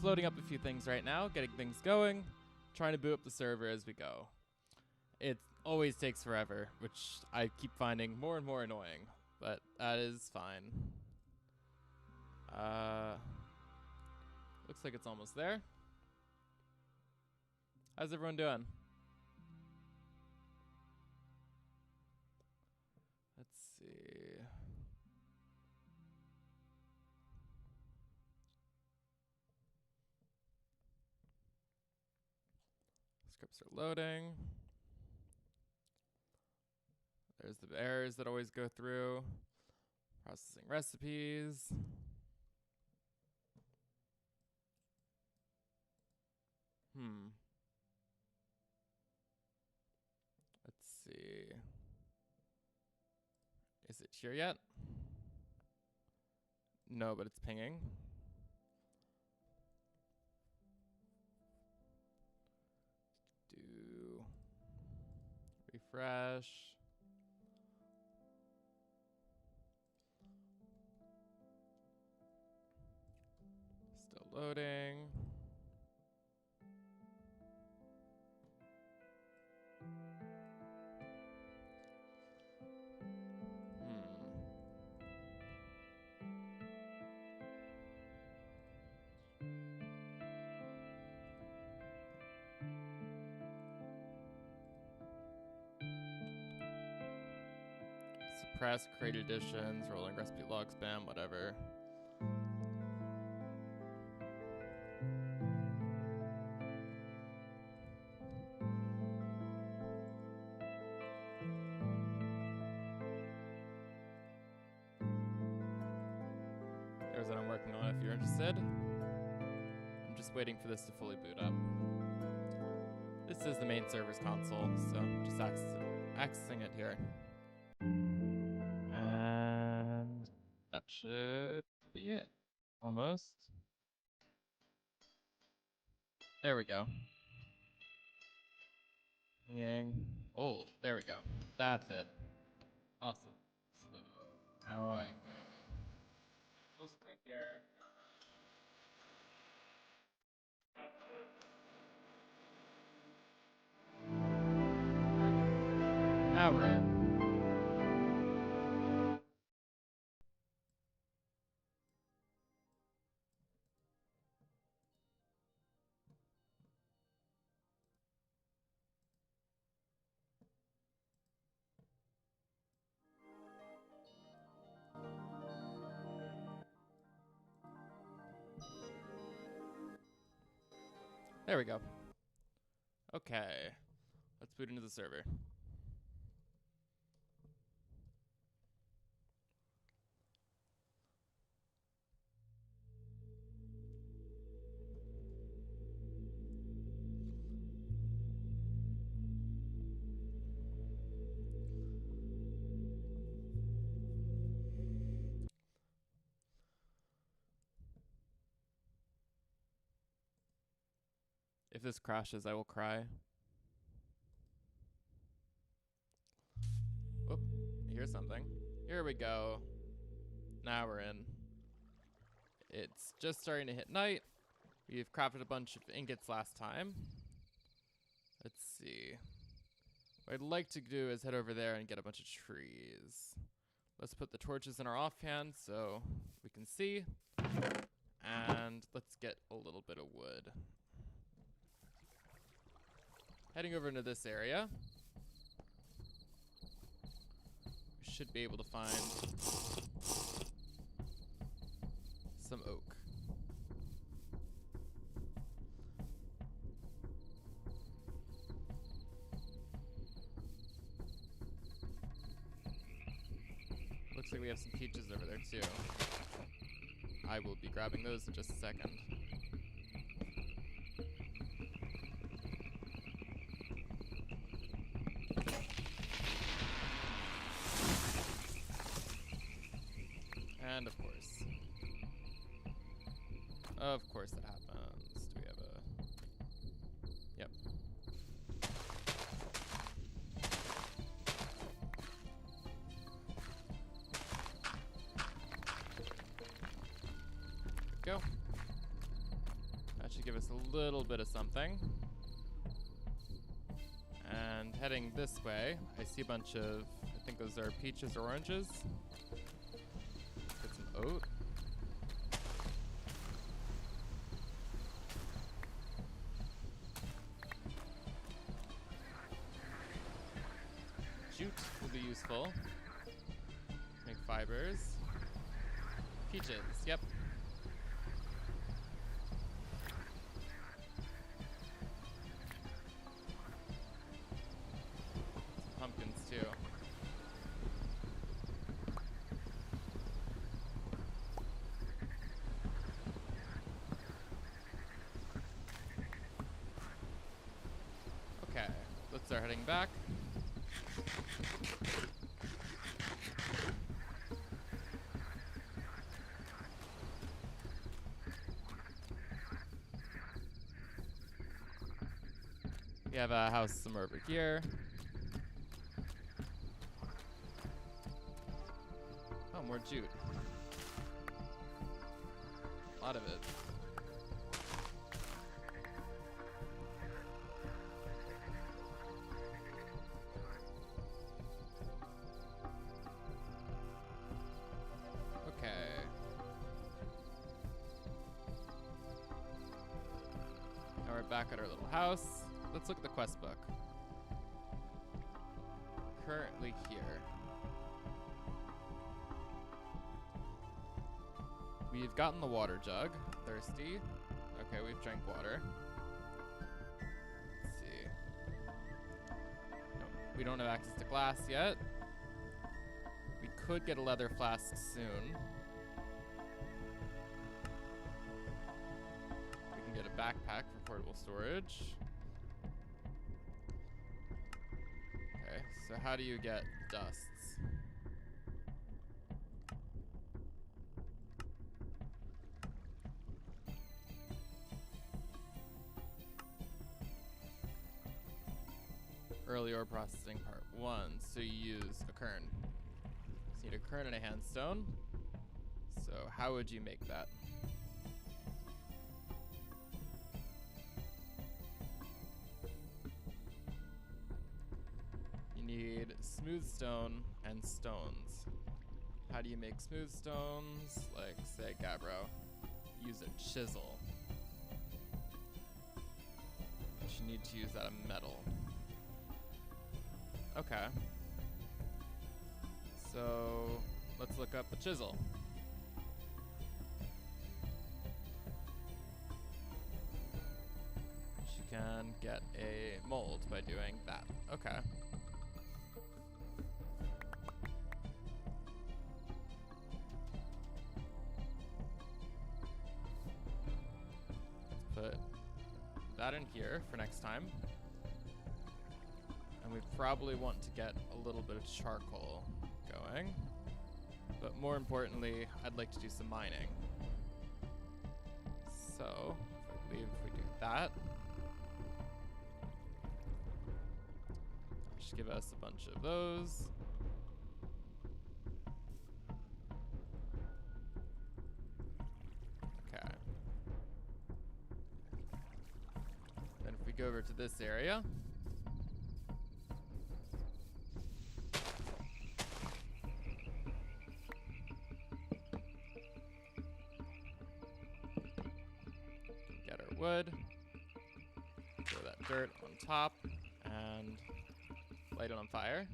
just loading up a few things right now, getting things going, trying to boot up the server as we go. It always takes forever, which I keep finding more and more annoying, but that is fine. Looks like it's almost there. How's everyone doing? Let's see. Scripts are loading. There's the errors that always go through. Processing recipes. Let's see. Is it here yet? No, but it's pinging. Do refresh. Still loading. Suppress, create additions, rolling recipe log spam, whatever. There's what I'm working on if you're interested. I'm just waiting for this to fully boot up. This is the main server's console, so I'm just accessing it here. And that should be it. Almost. There we go. Yang. Oh, there we go. That's it. Awesome. So, how I just right there. Now we're in. There we go. Okay. Let's boot into the server. If this crashes, I will cry. Whoop, I hear something. Here we go. Now we're in. It's just starting to hit night. We've crafted a bunch of ingots last time. Let's see. What I'd like to do is head over there and get a bunch of trees. Let's put the torches in our offhand so we can see. And let's get a little bit of wood. Heading over into this area. We should be able to find some oak. Looks like we have some peaches over there too. I will be grabbing those in just a second. And of course that happens. Do we have a... Yep. Go. to give us a little bit of something. And heading this way, I see a bunch of, I think those are peaches or oranges. Let's get some oat. Jute will be useful. Make fibers. Peaches, yep. Pumpkins too. Okay, let's start heading back. We have a house somewhere over here. Oh, more jute. A lot of it. Okay. Now we're back at our little house. Let's look at the quest book. Currently here. We've gotten the water jug. Thirsty. Okay, we've drank water. Let's see. No, we don't have access to glass yet. We could get a leather flask soon. We can get a backpack for portable storage. Okay, so how do you get dusts? Early ore processing part 1. So you use a kern. So you need a kern and a handstone. So how would you make that? You need smooth stone and stones. How do you make smooth stones? Like, say, Gabbro. Use a chisel. But you need to use that of metal. Okay. So let's look up a chisel. She can get a mold by doing that. Okay. Let's put that in here for next time. And we probably want to get a little bit of charcoal going. But more importantly, I'd like to do some mining. So, I believe if we do that, just give us a bunch of those. Okay. Then if we go over to this area, wood, throw that dirt on top, and light it on fire.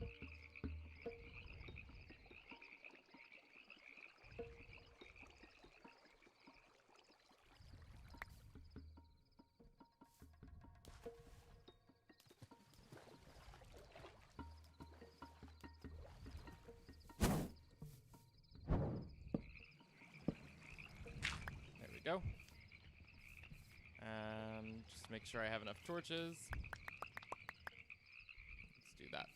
There we go. And just make sure I have enough torches. Let's do that.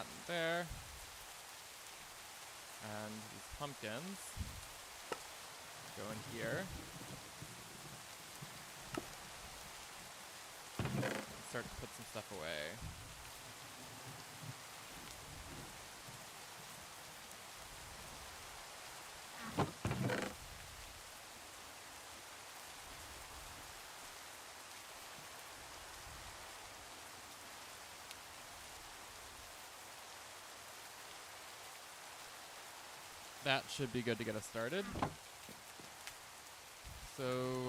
that in there. And these pumpkins go in here. Start to put some stuff away. That should be good to get us started. So,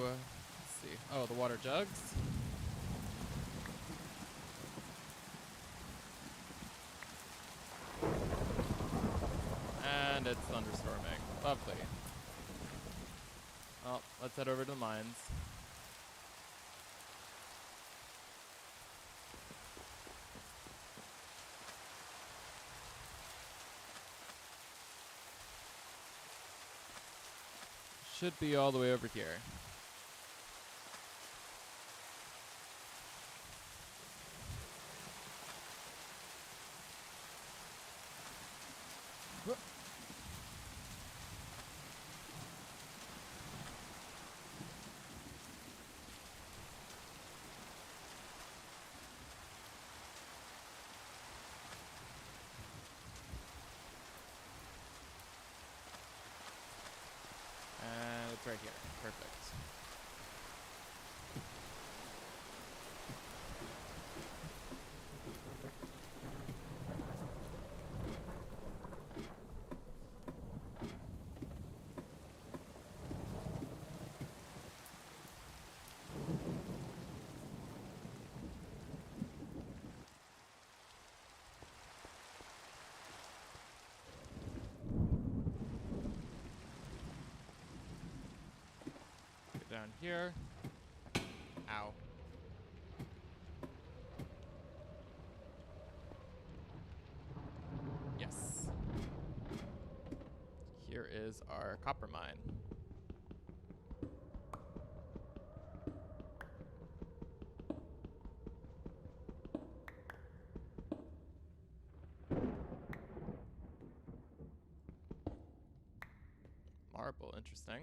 let's see. Oh, the water jugs. And it's thunderstorming. Lovely. Well, let's head over to the mines. Should be all the way over here. Whoop. And it's right here. Perfect. Get down here. Ow. Yes. Here is our copper mine. Marble, interesting.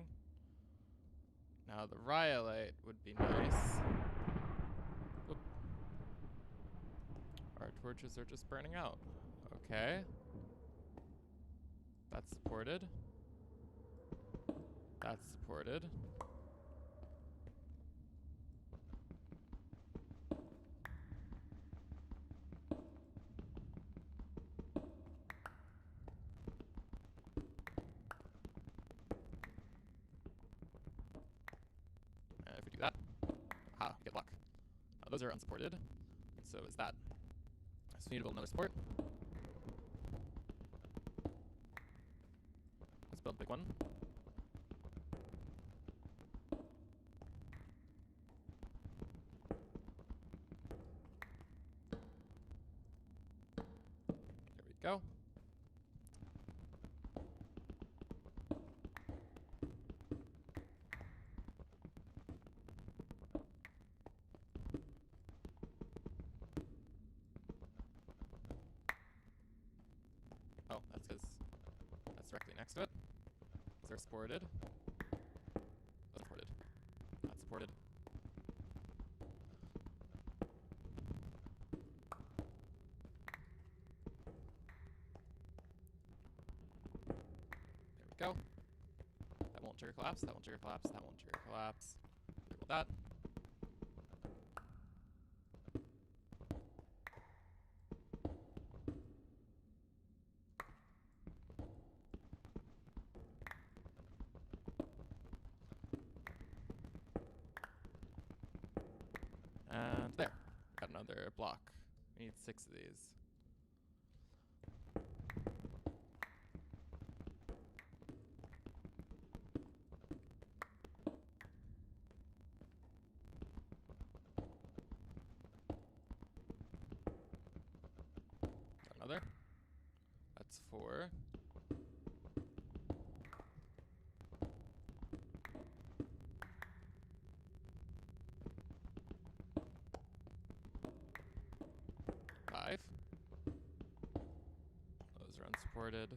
Now the rhyolite would be nice. Oop. Our torches are just burning out. Okay. That's supported. That's supported. And if we do that, aha, we get luck. Now those are unsupported. So is that. So we need to build another support. Let's build a big one. There we go. Oh, that's because that's directly next to it. Those are supported. That's supported. That's supported. There we go. That won't trigger collapse. That won't trigger collapse. That won't trigger collapse. Enable that. And there. Got another block. We need 6 of these. Got another. That's 4. Five. unsupported.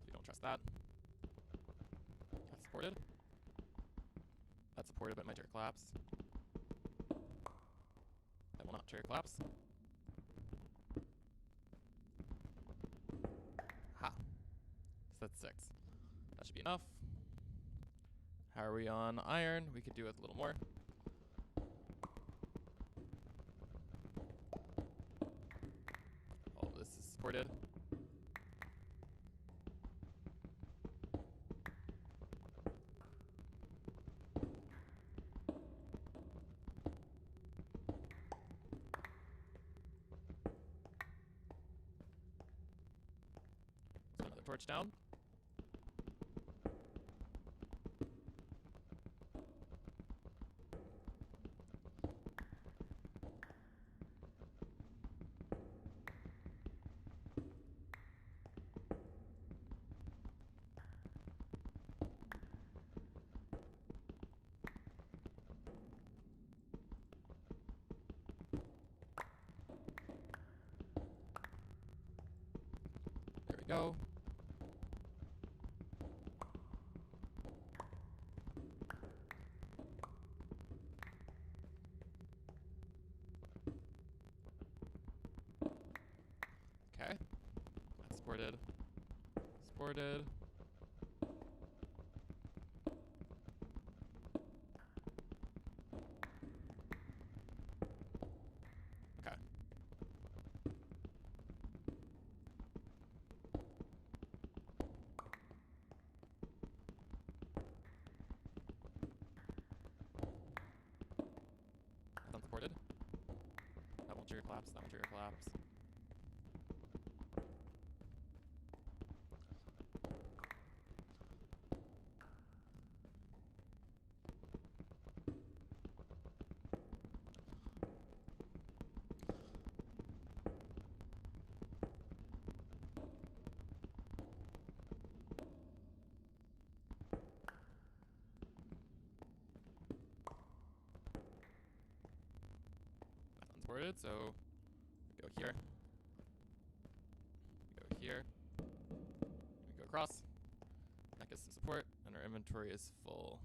We don't trust that. That's supported. That's supported, but my turret collapse. That will not turret collapse. Ha. So that's 6. That should be enough. How are we on iron? We could do with a little more. All of this is supported. So another torch down. There we go. Okay. That's supported. Supported. Okay. That's unsupported. That won't trigger collapse. That won't trigger collapse. That's unsupported, so we go here. We go here. We go across. That gets some support, and our inventory is full.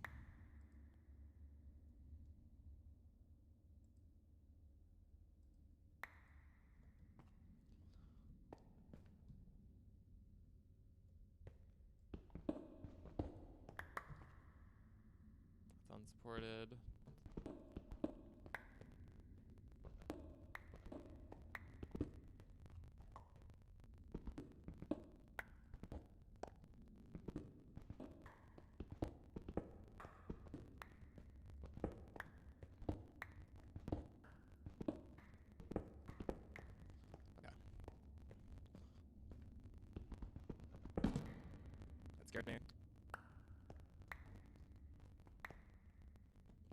It's unsupported. Okay. That scared me.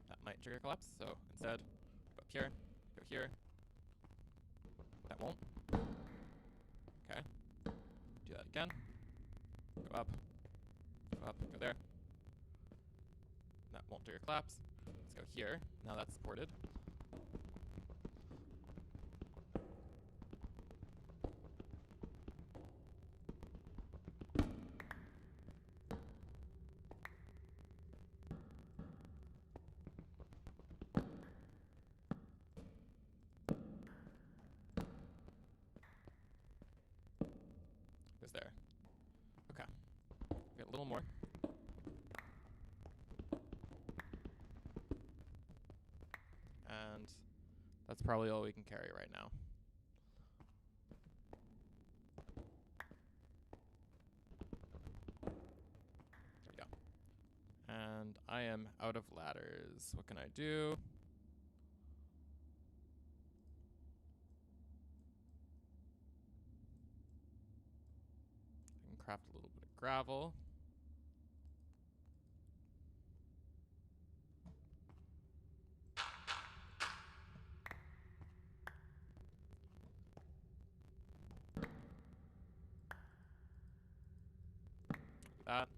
That might trigger collapse, so instead, go up here, go here. That won't. Okay. Do that again. Go up, go there. That won't trigger collapse. Let's go here. Now that's supported. Goes there. Okay. Get a little more. And that's probably all we can carry right now. There we go. And I am out of ladders. What can I do? I can craft a little bit of gravel. That.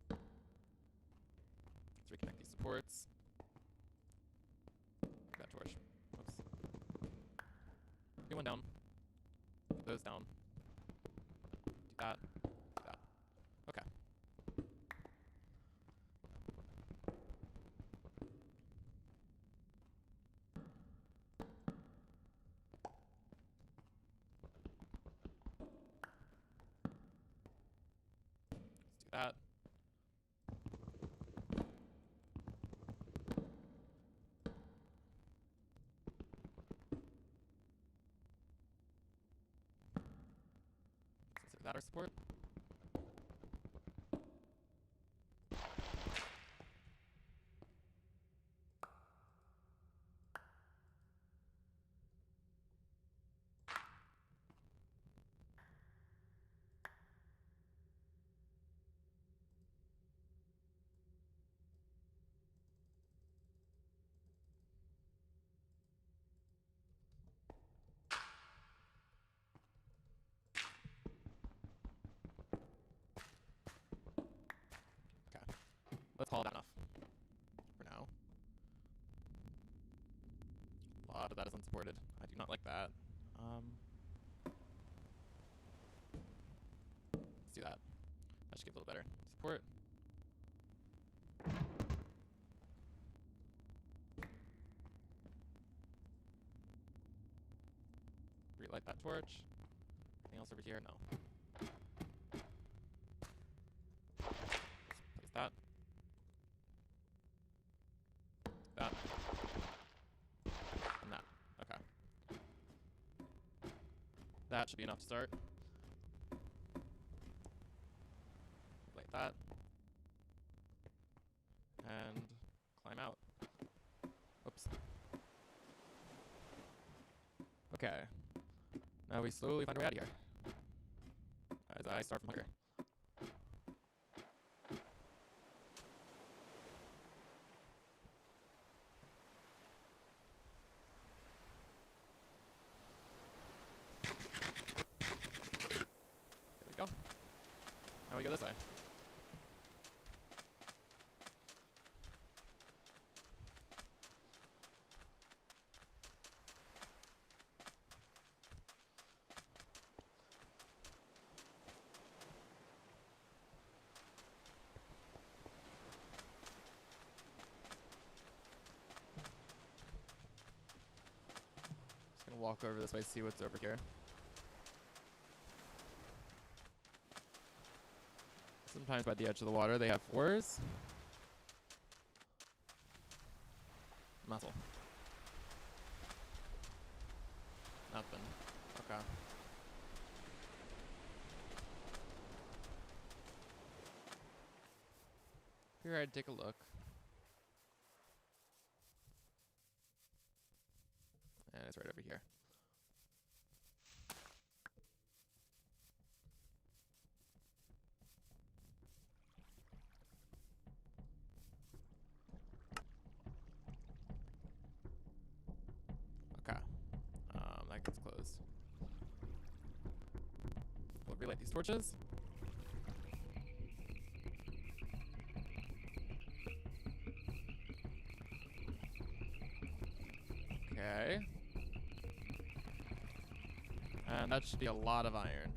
Let's reconnect these supports. That torch. Oops. one down. Put those down. Do that. Do that. Okay. Let's do that. Is that our support? Let's call that enough for now. A lot of that is unsupported. I do not like that. Let's do that. That should get a little better. Support. Relight that torch. Anything else over here? No. Place that. That. And that. Okay. That should be enough to start. Like that. And climb out. Oops. Okay. Now we slowly find our way out of here. As I starve from hunger. Go. Now we go this way. Just gonna walk over this way, see what's over here. Sometimes by the edge of the water they have fours. Muscle. Nothing. Okay. Here I'd take a look. And it's right over here. Okay. That gets closed. We'll relight these torches. Okay. And that should be a lot of iron.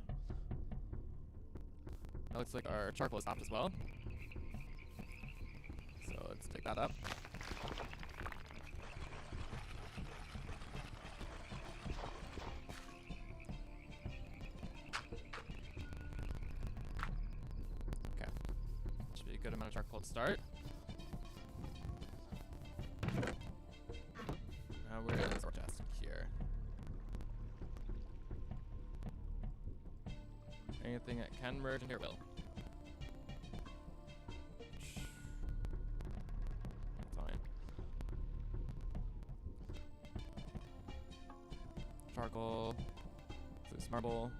That looks like our charcoal is stopped as well. So let's take that up. Okay. Should be a good amount of charcoal to start. Now where is our chest? Here. Anything that can merge in here will. That's fine. Charcoal. Loose marble.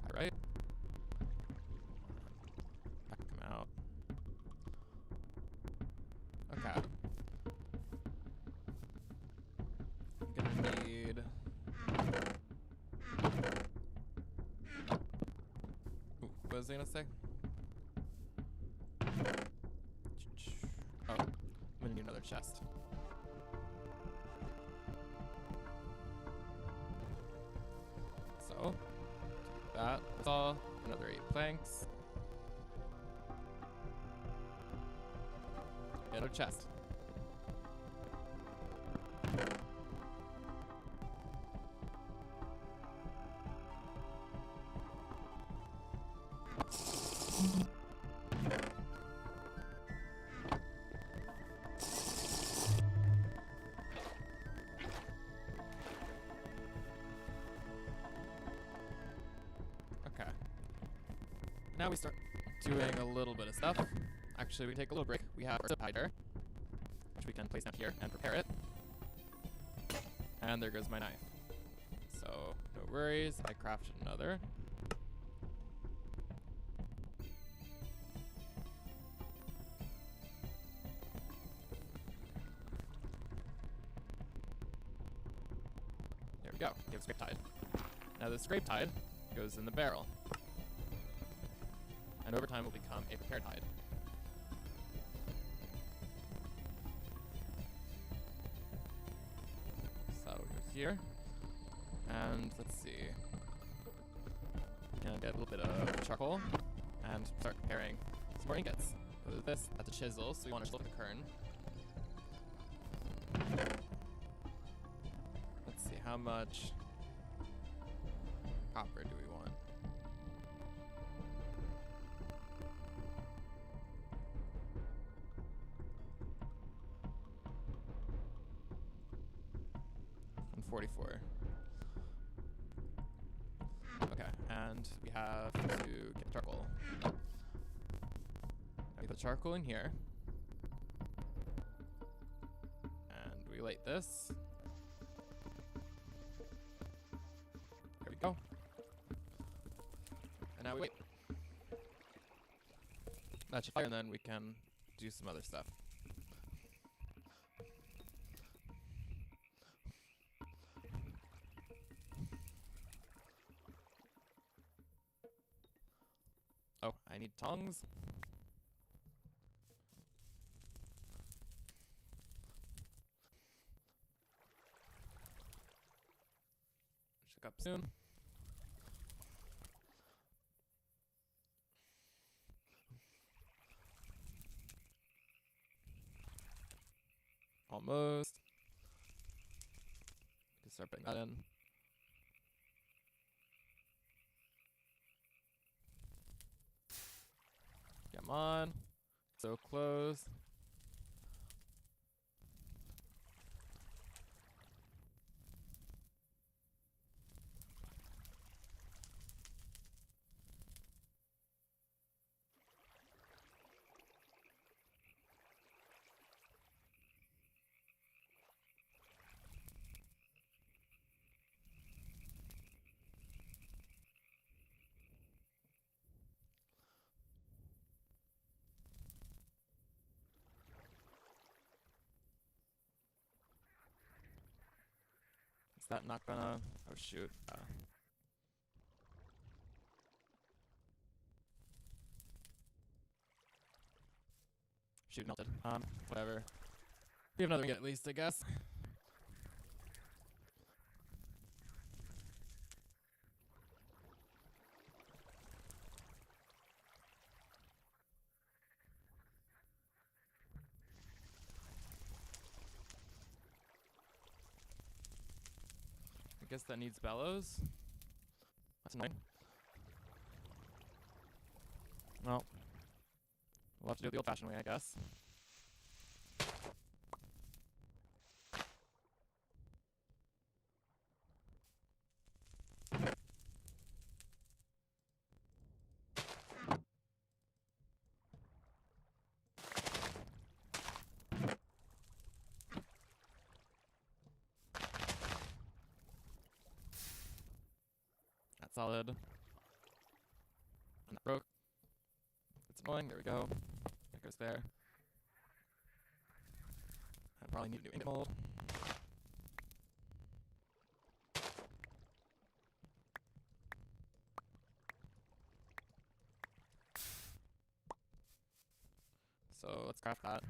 Alright. That can come out. Okay. I'm gonna need. What was I gonna say? Oh, I'm gonna need another chest. that. That's all. Another 8 planks. And a chest. Okay. Now we start doing a little bit of stuff. Actually, we take a little break. We have our soap hider, which we can place down here and prepare it. And there goes my knife. So, no worries. I crafted another. There we go. We have scrape tide. Now the scrape tide goes in the barrel. And over time will become a prepared hide. So we go here. And let's see. Gonna get a little bit of charcoal and start preparing some more ingots. So this, that's a chisel, so we want to look at the kern. Let's see, how much copper do we want? And 44. Okay, and we have to get charcoal. Now we put charcoal in here. And we light this. There we go. And now we wait. That should fire, and then we can do some other stuff. Oh, I need tongs. Should up soon. Almost. Can start putting that in. Come on. So close. Is that not gonna... Oh shoot. Shoot, melted. Whatever. We have another ingot at least, I guess. I guess that needs bellows. That's annoying. Well, we'll have to do it the old-fashioned way, I guess. That's solid. And that broke. It's annoying. There we go. It goes there. I probably need a new ingot mold. So let's craft that.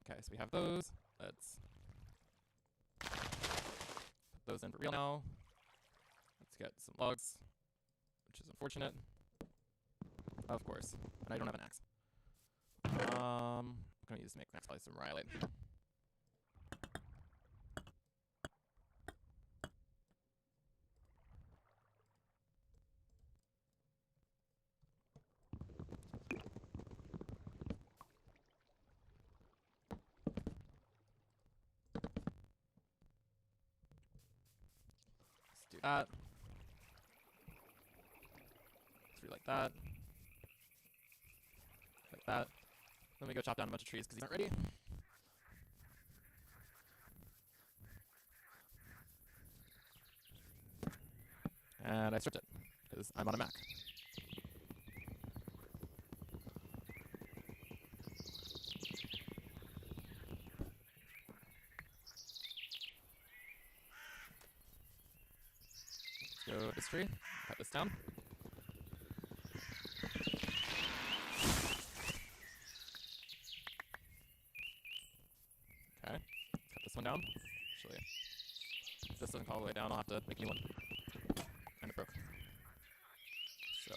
Okay, so we have those. Let's put those in for real now. Let's get some logs, which is unfortunate. Of course. And I don't have an axe. I'm gonna use to make next probably some rhyolite. Let's do that. Let's relight that. Like that. Then we go chop down a bunch of trees because these aren't ready. And I stripped it because I'm on a Mac. Let's go this tree, cut this down. Okay, let's cut this one down. Actually, if this doesn't go all the way down, I'll have to make a new one. And it broke. So,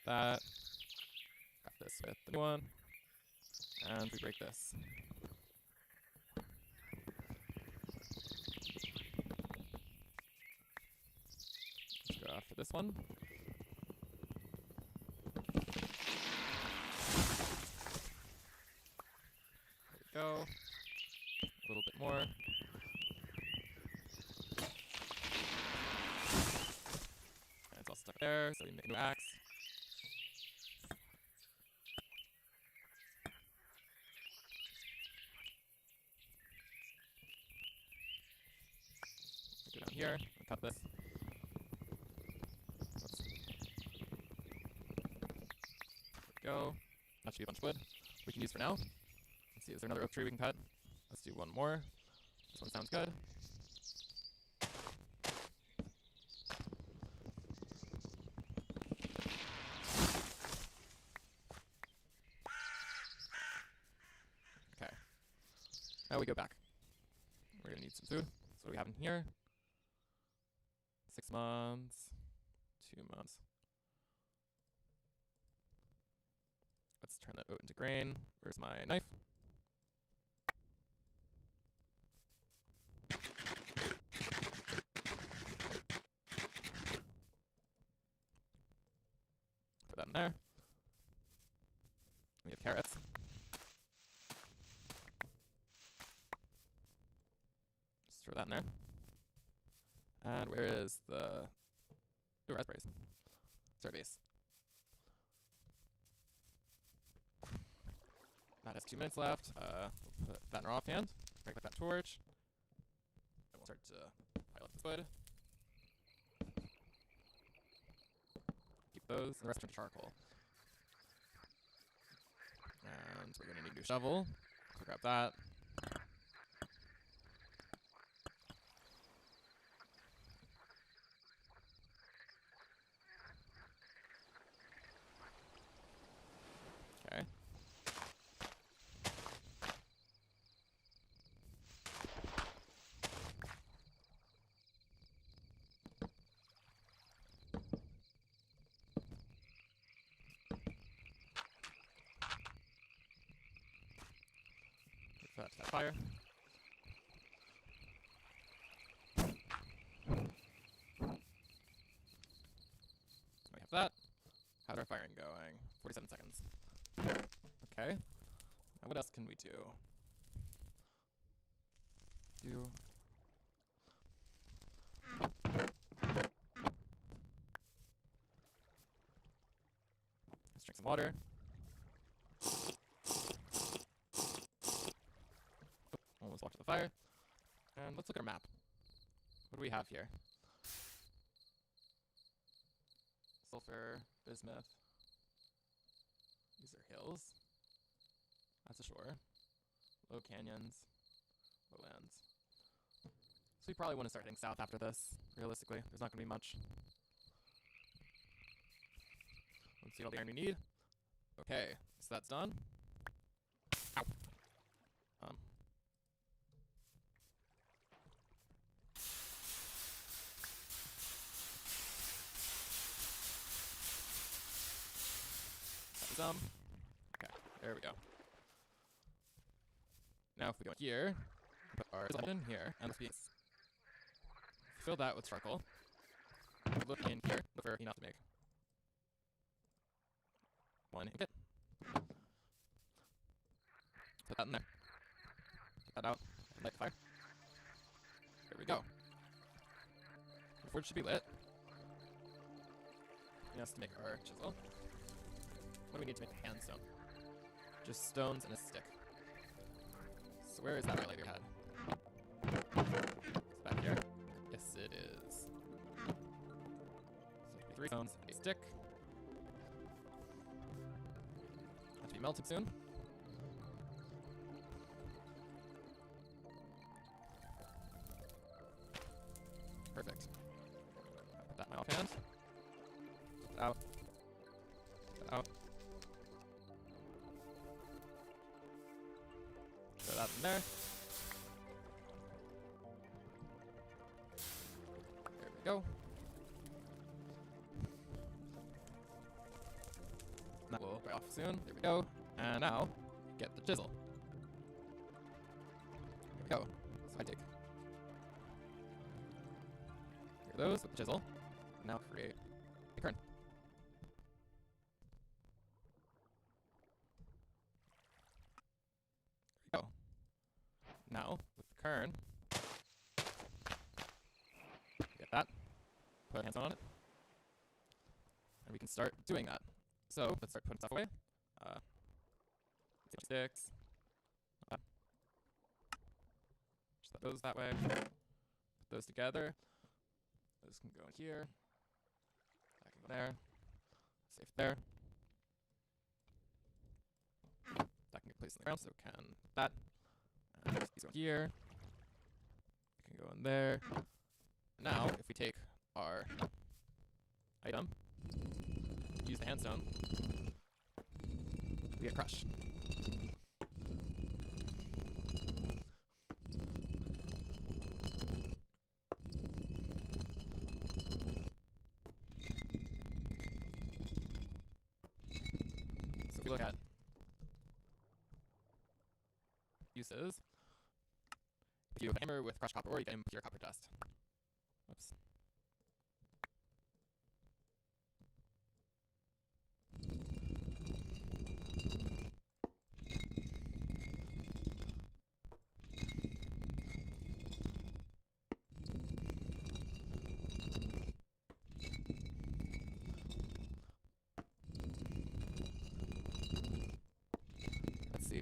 that. Got this with the new one. And we break this. Let's go after this one. There we go. A little bit more. And it's all stuck there, so we make a new axe. Go down here and cut this. There we go. That should be a bunch of wood we can use for now. Let's see, is there another oak tree we can cut? Let's do one more. This one sounds good. Okay. Now we go back. We're gonna need some food. So what do we have in here? 6 months. 2 months. Let's turn that oat into grain. Where's my knife? Put that in there. We have carrots. Just throw that in there. And where is the... Ooh, raspberries. It's our base. That has 2 minutes left. We'll put that in our offhand. Break that torch. And we'll start to pile up this wood. Keep those, and the rest turn to charcoal. And we're gonna need a new shovel. So grab that. Okay. Put that to that fire. We have that. How's our firing going? 47 seconds. Okay. Now what else can we do? Let's drink some water. Almost walked to the fire. And let's look at our map. What do we have here? Sulfur, bismuth. These are hills. That's a shore. Low canyons. Lowlands. So we probably want to start heading south after this, realistically. There's not going to be much. Let's see all the iron we need. Okay, so that's done. Ow. Okay, there we go. Now if we go here, put our chisel in here, and fill that with charcoal. Look in here, look for enough to make one ingot. Put that in there. Get that out, and light the fire. There we go. The forge should be lit. We have to make our chisel. What do we need to make a handstone? Just stones and a stick. So where is that light we had? It's back here. Yes, it is. So 3 stones and a stick. Have to be melted soon. Perfect. Put that in my offhand. Put that out. Put that out. Throw that in there. There we go. That will dry off soon. There we go. And now, get the chisel. There we go. So I take those with the chisel. Now create a kern. There we go. Now, with the kern, get that, put a handstone on it, and we can start doing that. So, let's start putting stuff away. Sticks. Just put those that way. Put those together. Those can go in here. That can go there. Safe there. That can get placed in the ground, so can that. And these go here. It can go in there. Now, if we take our item, use the handstone, we get crushed. Look at uses. If you have a hammer with crushed copper ore, you can input your copper dust. Whoops.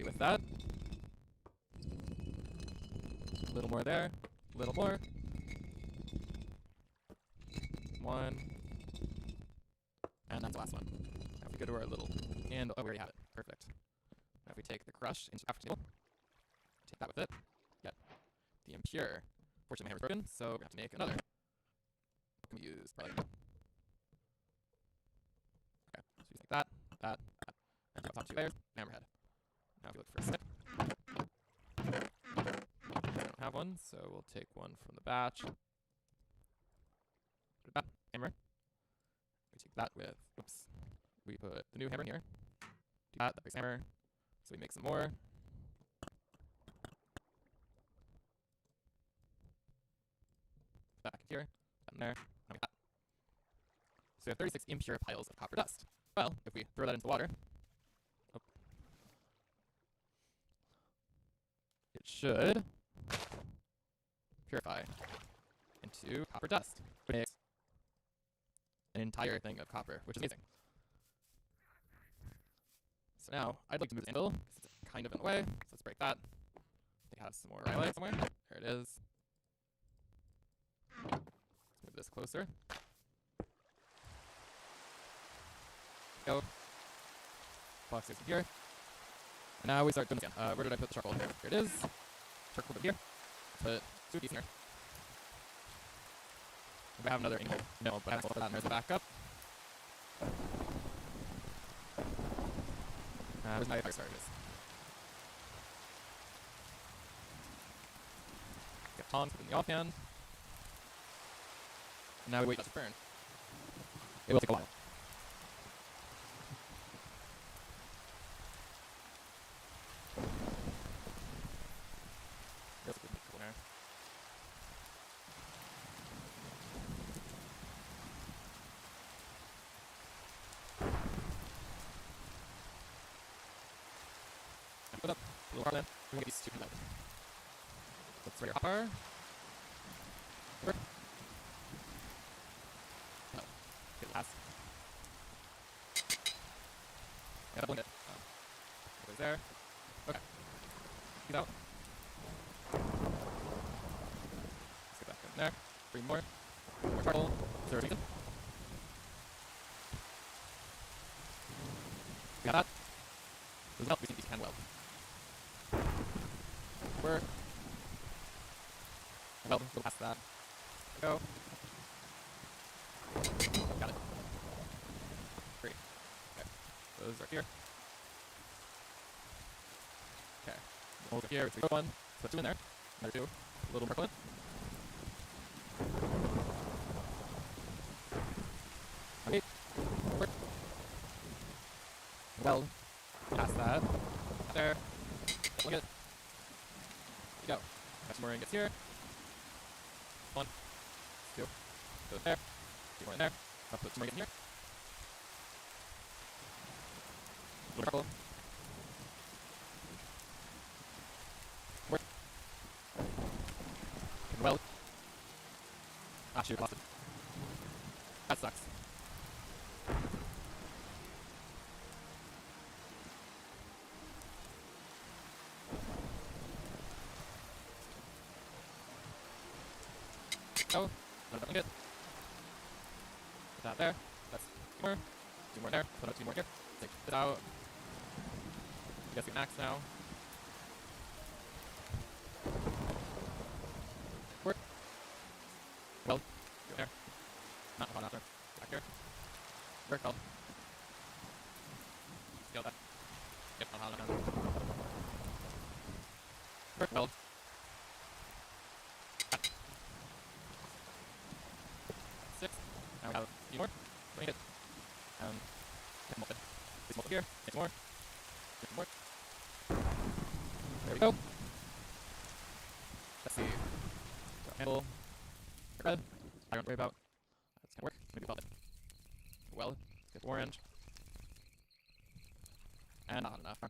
With that, a little more there, a little more, 1, and that's the last one. Now if we go to our little handle, oh, we already have it, perfect. Now if we take the crush into the crafting table, take that with it, get the impure. Fortunately my hammer's broken, so we have to make another. What can we use? Probably. Okay, so we take that, and top 2 layers, hammerhead. Now if you look for a stick, I don't have one, so we'll take one from the batch. Put it back, hammer. We take that with, oops, we put the new hammer in here. Do that breaks hammer, so we make some more. Back in here, down there, and we got that. So we have 36 impure piles of copper dust. Well, if we throw that into water, it should purify into copper dust, which makes an entire thing of copper, which is amazing. So now, I'd like to move this anvil, because it's kind of in the way, so let's break that. They have some more rhyolite somewhere. There it is. Let's move this closer. Go. Box is in here. And now we start doing this again. Where did I put the charcoal? Here it is. Charcoal over here. Put 2 pieces in here. If I have another angle, no, but I have to put that and there's the backup. Where's my fire starters? Get tongs, put in the offhand. And now we wait for it to burn. It will take a while. Feels like we need cool air. Put up a little hard then. We're gonna get these two out. Let's ready our hopper. Over. No. Get last. Yeah, doubling it. Goes there. Okay. He's out. Let's get back in there. 3 more. More charcoal. 0 reason. We got that. There's an help. We think these can weld. Work. Weld. Go past that. Go. Got it. 3. Okay. Those are here. Okay. Over here, it's 1. Put 2 in there. Another 2. A little more coolant. Okay. Work. Weld. Past that. There. Look at it. There you go. Got some more ingots here. 1. 2. Go there. 2 more in there. I'll put 2 more in here. A little charcoal. Work. And weld. Ah, shoot, lost it. That sucks. Oh, another ingot. Put that there. That's 2 more. 2 more there. Put out 2 more here. Take it out. You guys get max now. Work. Weld. Go there. Not hot after. Back here. Work weld. Scale that. Yep, not hot enough. Work weld. 6. Now we have a few more. Bring it. Take them open. Place them over here. Take more. Take more. There we go. Let's see. So handle. Red. I don't worry about. That's gonna work. Maybe weld it. Weld. Get orange. And not enough. Need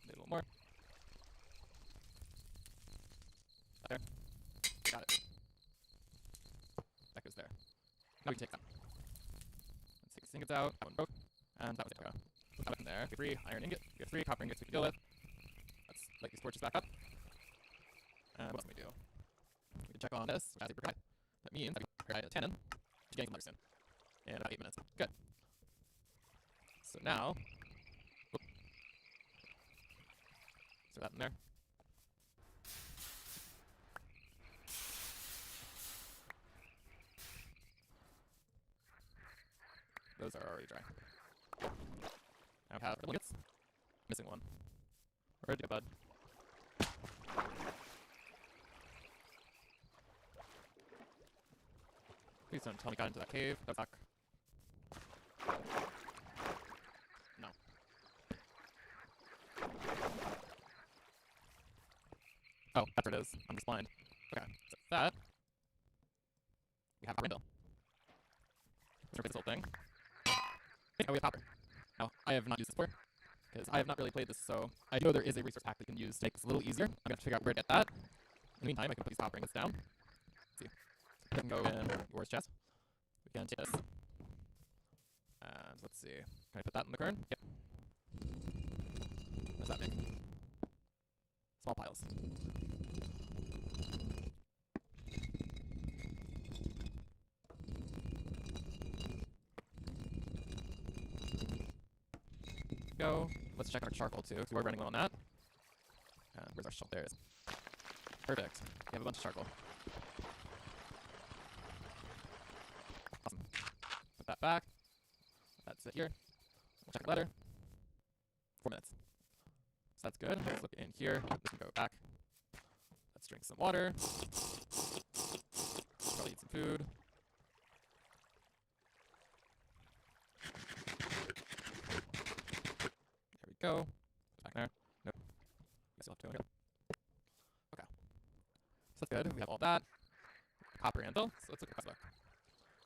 a little more. There. Got it. That goes there. Now we can take that. Let's take these ingots out. That one broke. And that one's there. Put that in there. We have 3 iron ingot. We have 3 copper ingots we can deal with. Let's light these torches back up. And what else can we do? We can check on this. As a guide. That means that we can a tannin to getting some leather soon. In about 8 minutes. Good. So now. Whoop. Throw that in there. Those are already dry. Now we have double ingots. Missing one. Where'd you go, bud? Please don't tell me got into that cave. That's back. No. Oh, that's where it is. I'm just blind. Okay, so that. We have a window. Let's replace this whole thing. Oh, we have copper. Now, I have not used this before, because I have not really played this, so I know there is a resource pack that you can use to make this a little easier. I'm going to have to figure out where to get that. In the meantime, I can put these copper ingots down. Let's see. So I can go in yours chest. We can take this. And let's see. Can I put that in the current? Yep. What does that make? Small piles. Go. Let's check our charcoal too, because we're running low on that. And where's our charcoal? There it is. Perfect. We have a bunch of charcoal. Awesome. Put that back. That's it here. We'll check the ladder. 4 minutes. So that's good. Let's look in here. This can go back. Let's drink some water. Probably eat some food. There we go. Back there. Nope. Guess you'll have to go. Okay. So that's good. We have all that. Copper anvil. So let's look at the book.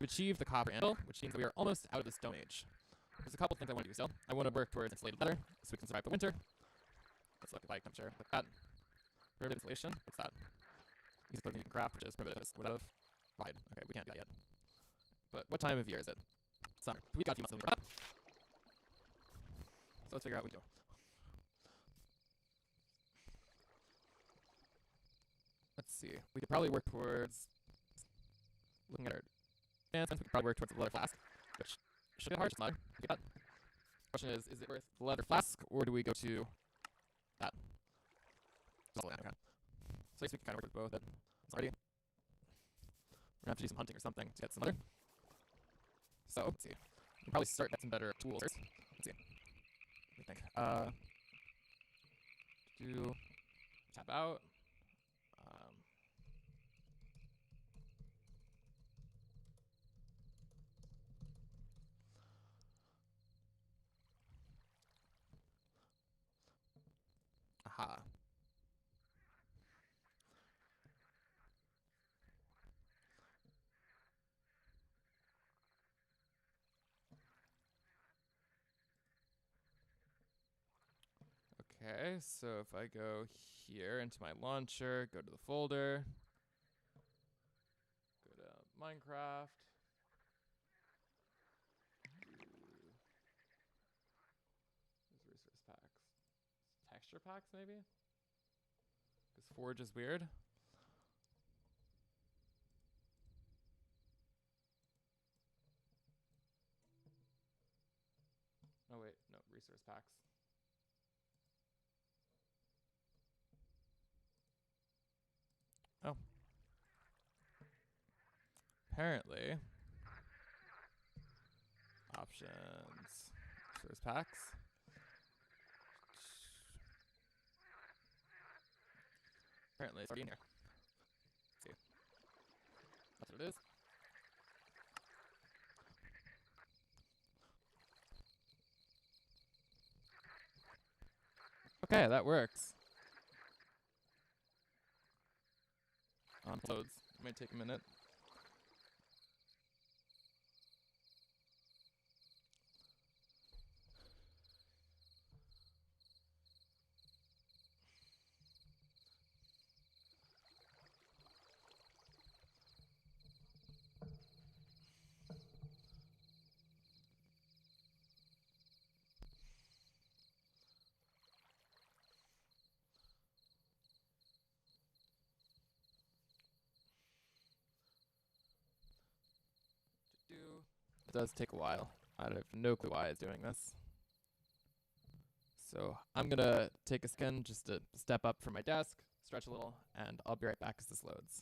We achieved the copper anvil, which means that we are almost out of the Stone Age. There's a couple things I want to do still. I want to work towards insulated leather, so we can survive the winter. Let's look at light temperature. Like that. Primitive insulation. What's that? Easy clothing you can craft, which is primitive. Would have lied. Okay, we can't do that yet. But what time of year is it? Summer. So we've got a few months to that. So let's figure out what we do. Let's see. We could probably work towards looking at our advancements. We could probably work towards the leather flask, which should be hard to leather. Get that. Question is it worth the leather flask, or do we go to that? Okay. So I guess we can kind of work with both. Already. We're gonna have to do some hunting or something to get some leather. So let's see. We can probably start get some better tools first. Let's see. What do you think? Do tap out. Aha. Okay, so if I go here into my launcher, go to the folder, go to Minecraft, there's resource packs. Texture packs, maybe? Because Forge is weird. Oh wait, no, resource packs. Oh. Apparently. Options. Resource packs. Apparently it's already in here. Let's see. That's what it is. Okay, that works. Loads. It might take a minute. It does take a while. I have no clue why it's doing this. So I'm gonna take a second just to step up from my desk, stretch a little, and I'll be right back as this loads.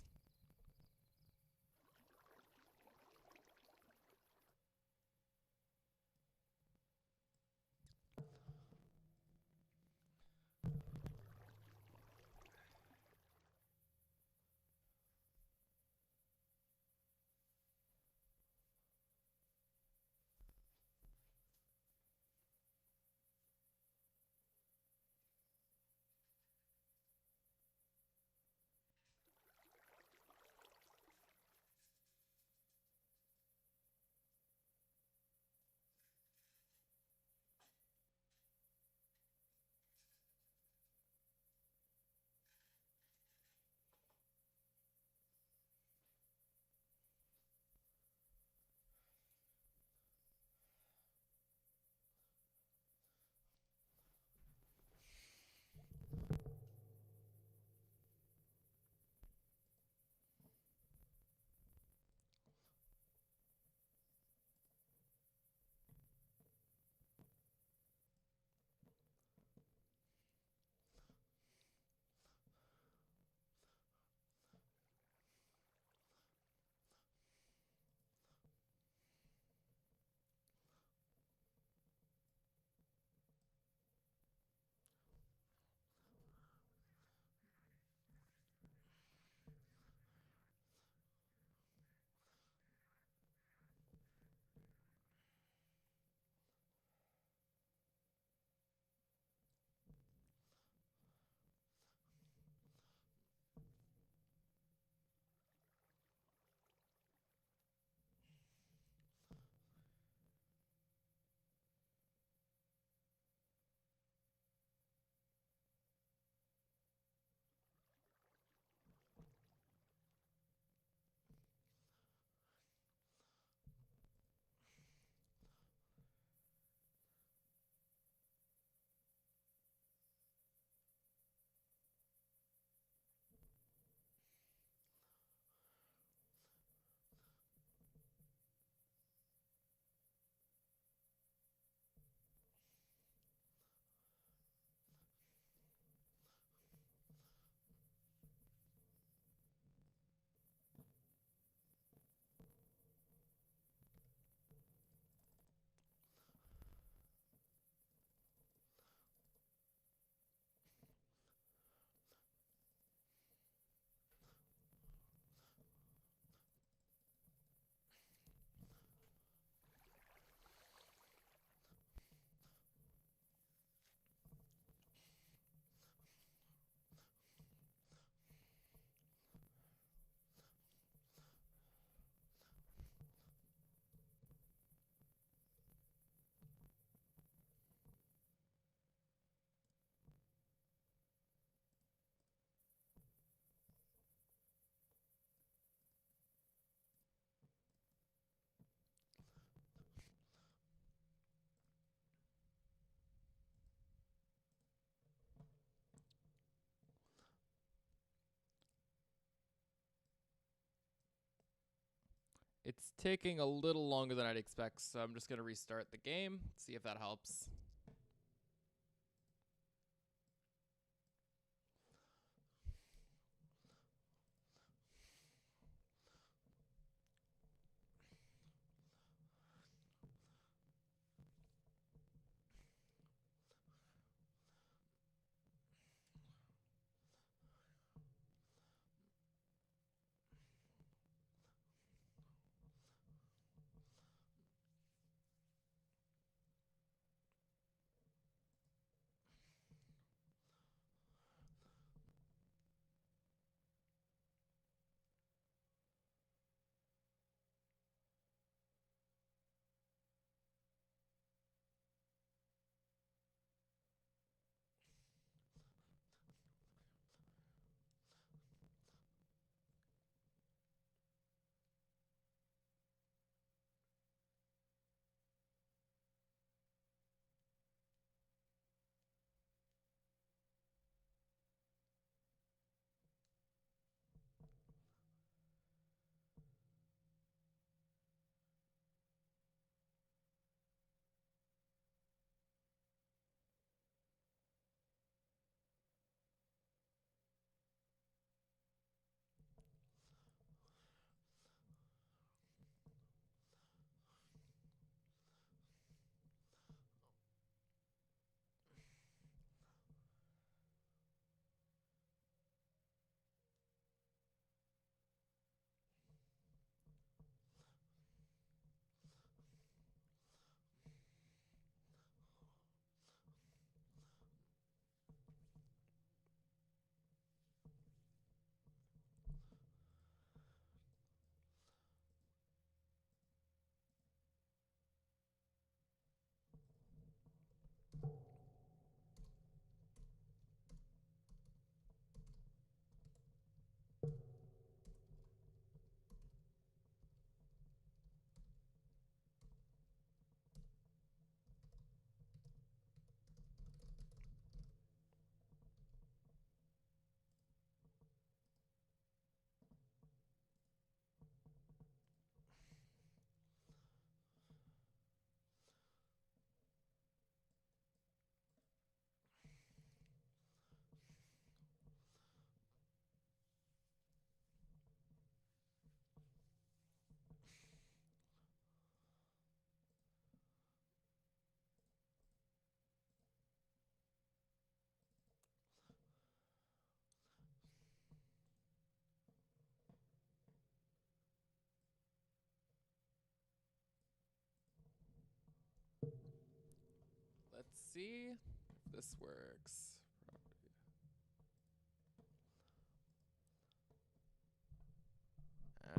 It's taking a little longer than I'd expect, so I'm just going to restart the game, see if that helps. Let's see if this works.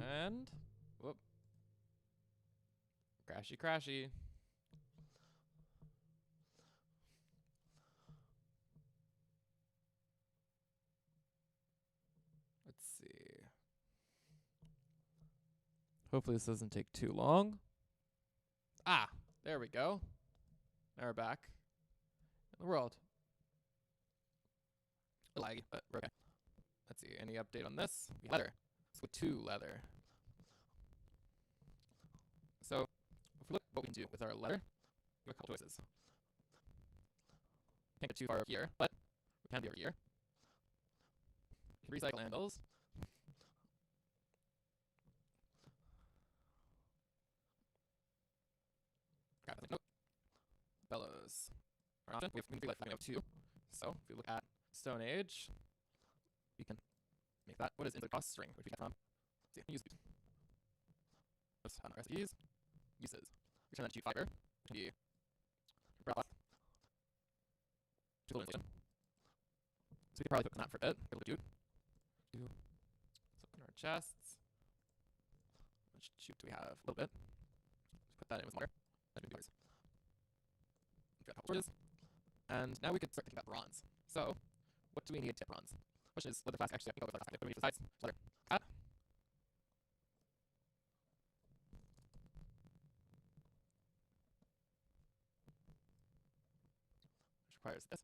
And, whoop. Crashy, crashy. Let's see. Hopefully this doesn't take too long. Ah, there we go. Now we're back in the world. A little laggy, but we're okay. Let's see, any update on this? Leather. Let's go to leather. So, if we look at what we can do with our leather, we have a couple choices. Can't get too far over here, but we can be over here. We can recycle anvils. Nope. Bellows. Our option, we can do like 502. So, if we look at Stone Age, we can make that. What is input cost string, which we get from? Let's see, use recipes, uses. Return that to fiber, which can be brought up to the insulation. So we could probably cook on that for a bit. So in our chests, how much tube do we have? A little bit. Just put that in with water. That would be ours. And now we could start thinking about bronze. So, what do we need to get bronze? The question is, leather flask actually go with our what do we need for sides? Leather. Which requires this.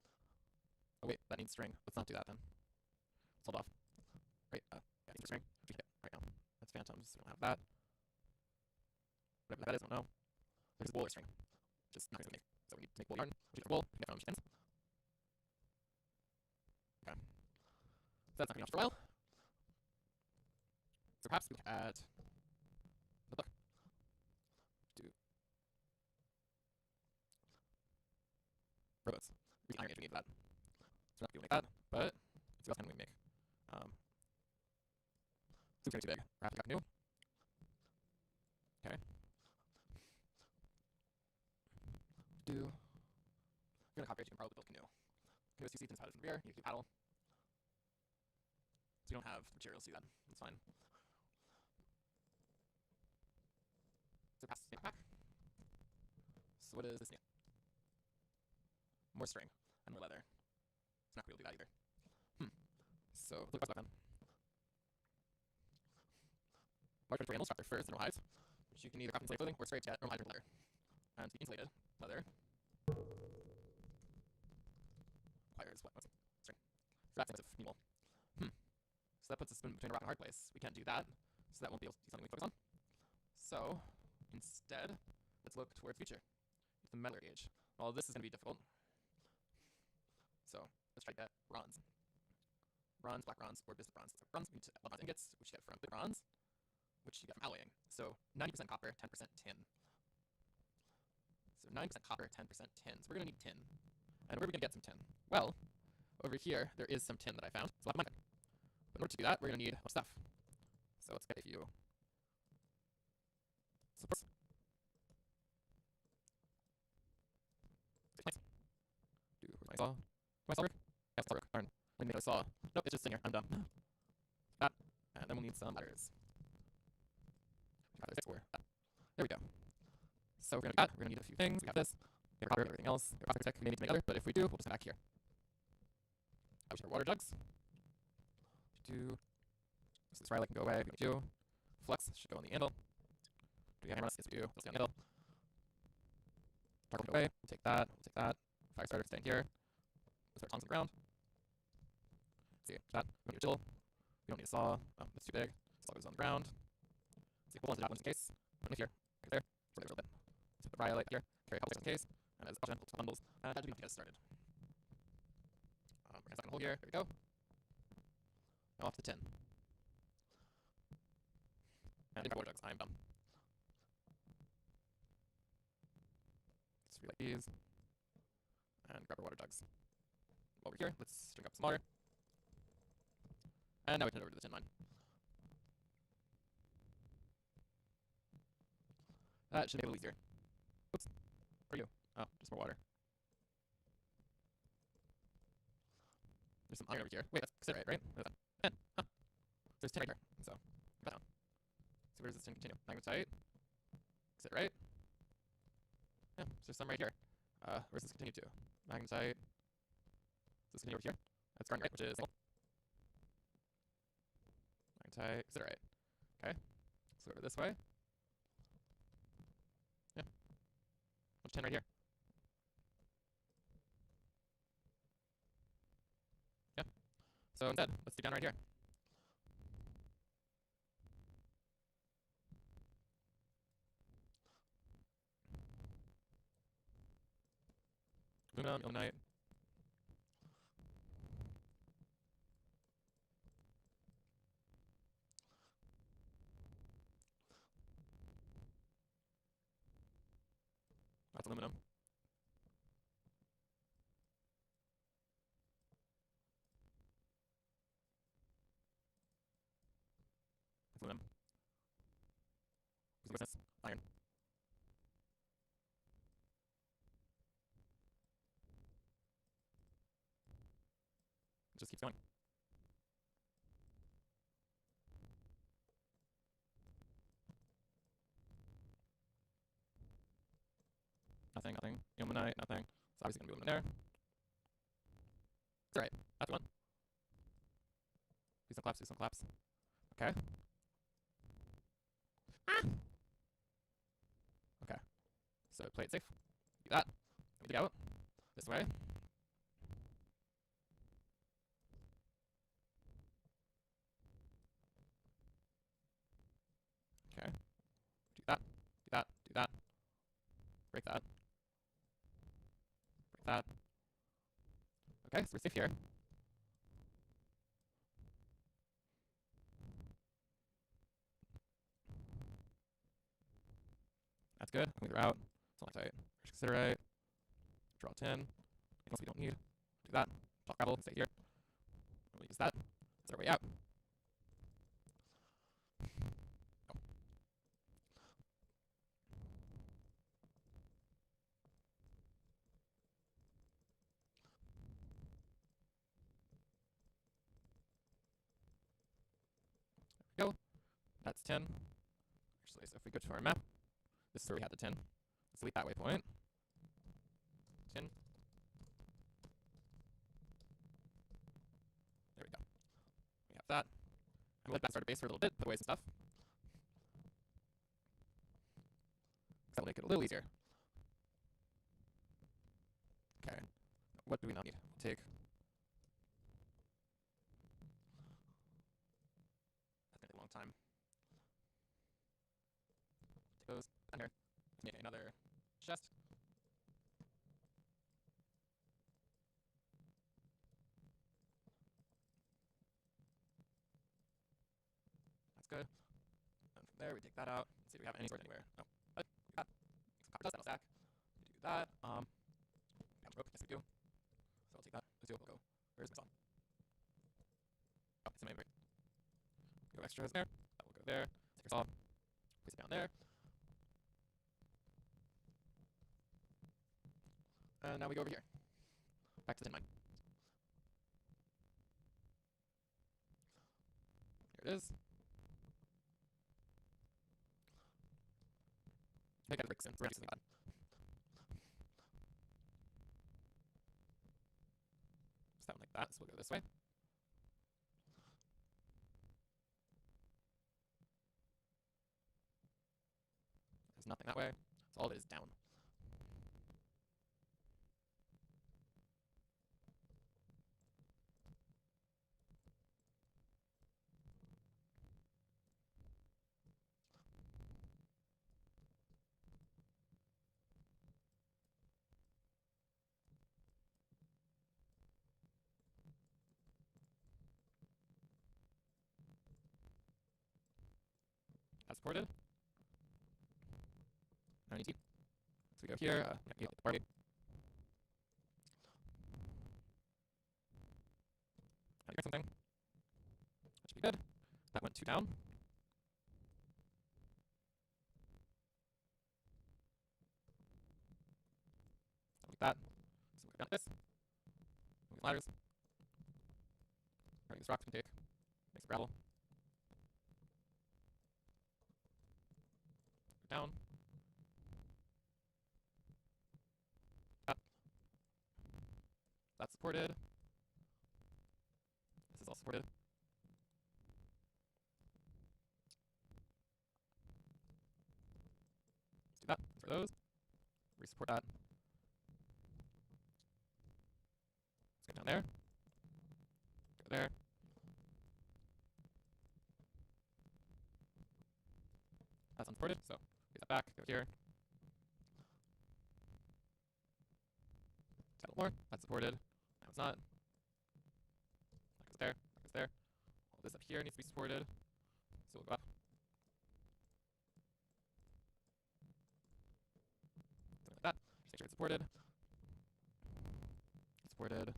Oh wait, that needs string. Let's not do that then. Let's hold off. Right, yeah, it needs string. Which we get right now. That's phantoms, so we don't have that. whatever that is, I don't know. There's wool or string. Just not going to make. So we need to make wool yarn. We get wool, we get from chickens. Okay. So that's not going to be enough for a while. So perhaps we could add the book. Do robots. The iron age we need for that. So we're not going to make that, but let's see what else can we make. So it's going to be too big. Perhaps we got new. Okay. We're going to copyright, you can probably build canoe. Canoe is 2 seats and it's paddled from the rear. You can do paddle. So you don't have the materials to do that. That's fine. So pass the back. So what does this need? More string and more leather. It's not going to be able to do that either. So look at that then. Mark for animal structure first, and no hides, which you can either copy insulated clothing or straight jet or hide leather. And to be insulated leather requires what? String. For that sense of wool. So that puts us in between a rock and a hard place. We can't do that, so that won't be able to be something we focus on. So instead, let's look towards future. The metal gauge. Well, this is going to be difficult. So let's try to get bronze. Bronze, black bronze, or bismuth bronze. So bronze, we need to bronze ingots, which you get from bronze, which you get from alloying. So 90% copper, 10% tin. So 9% copper, 10% tin. So we're going to need tin. And where are we going to get some tin? Well, over here, there is some tin that I found. So I'll have to mine it. But in order to do that, we're going to need stuff. So let's get a few supports. Where's my saw? My saw work? Yeah, saw work. Darn. Let me make a saw. Nope, it's just sitting here. I'm dumb. That. And then we'll need some ladders. There we go. So we're going to do that. We're going to need a few things. We have this. We have copper, everything else. We have copper tech. We may need to make other, but if we do, we'll just come back here. We should have water jugs. So this Riley can go away. We do. Flux should go on the handle. Do we have hammer? Yes, we do. Let's stay on the handle. Dark will go away. We'll take that. We'll take that. Fire starter staying here. Let's start tongs on the ground. Let's see. That. We don't need a chisel. We don't need a saw. Oh, that's too big. Saw goes on the ground. Let's see. Hold on to that one just in case. Put it here. Right there. For a little bit. Let's put the Riley here. Carry a couple sticks in case. And as option, we'll put bundles. That should be to get us started. We're going to stuck in a hole here. There we go. Now off to the tin. And water jugs. I'm dumb. Let's relight these. And grab our water jugs. While we're here, let's drink up some water. And now we can head over to the tin mine. That should be a little easier. Oops. Where are you? Oh, just more water. There's some iron over here. Wait, that's considerate, right? There's tin. Huh. There's tin right here. So, put that down. So where does this tin continue? Magnetite. Exit right. Yeah, so there's some right here. Where's this continue to? Magnetite. Does this continue over here? That's garnet, right, which is magnetite. Exit right. Okay. So over this way. Yeah. Bunch of tin right here. Yeah. So instead, let's dig down right here. Aluminum, ilmenite. That's aluminum. That's aluminum. Who's the witness? Iron. It just keeps going. Nothing, nothing. Ilmenite, nothing. It's obviously going to be aluminum there. It's alright. That's one. Do some claps, do some claps. Okay. Ah! Okay. So play it safe. Do that. Let me dig out. This way. Okay. Do that. Do that. Break that. Break that. Okay, so we're safe here. That's good. Move the route. Selectite. Considerite. Draw 10. Anything else we don't need. Do that. Chalk gravel. Stay here. We'll use that. That's our way out. Go. That's 10. Actually, so if we go to our map, this is where we had the 10. Let's delete that waypoint. 10. There we go. We have that. I'm going to let that start a base for a little bit, put away some stuff. That'll make it a little easier. Okay. What do we not need? We'll take. That's going to be a long time. Take those down here. Let's make another chest. That's good. And from there, we take that out. Let's see if we have any sort anywhere. No. But we got some copper dust, that'll stack. We do that. Bounce broke. Yes, we do. So I'll take that. Let's do. We'll go. Where's my song? Oh, it's in my inventory. Go extras there. That will go there. Take our saw. Place it down there. And now we go over here. Back to the tin mine. Here it is. I got bricks in. We're gonna do something bad. Sound like that, so we'll go this way. There's nothing that way, so all of it is down. That's supported. No need to. So we go here, yeah, the party. I got something. That should be good. That went 2 down. Like that. So we got this. Move the ladders. These rocks can take. Make some gravel. Go down. Up. That's supported. This is all supported. Let's do that. For those. Re-support that. Let's go down there. Go there. That's unsupported, so get that back, go here. A little more, that's supported. Now it's not. That goes there, that goes there. All this up here needs to be supported. So we'll go up. Something like that. Just make sure it's supported. Supported.